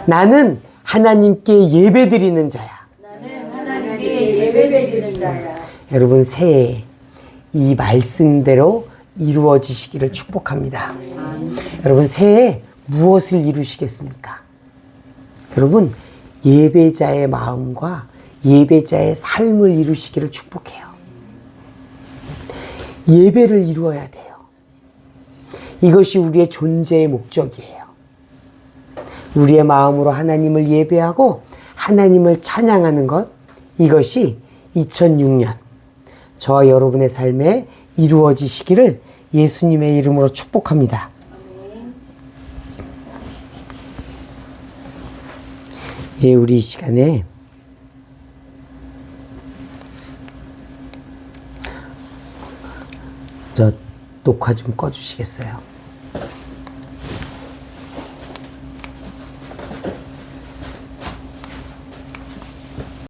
나는 하나님께 예배드리는 자야. 여러분, 새해 이 말씀대로 이루어지시기를 축복합니다. 여러분, 새해 무엇을 이루시겠습니까? 여러분, 예배자의 마음과 예배자의 삶을 이루시기를 축복해요. 예배를 이루어야 돼요. 이것이 우리의 존재의 목적이에요. 우리의 마음으로 하나님을 예배하고 하나님을 찬양하는 것, 이것이 2006년 저와 여러분의 삶에 이루어지시기를 예수님의 이름으로 축복합니다. 예, 우리 이 시간에 저 녹화 좀 꺼주시겠어요?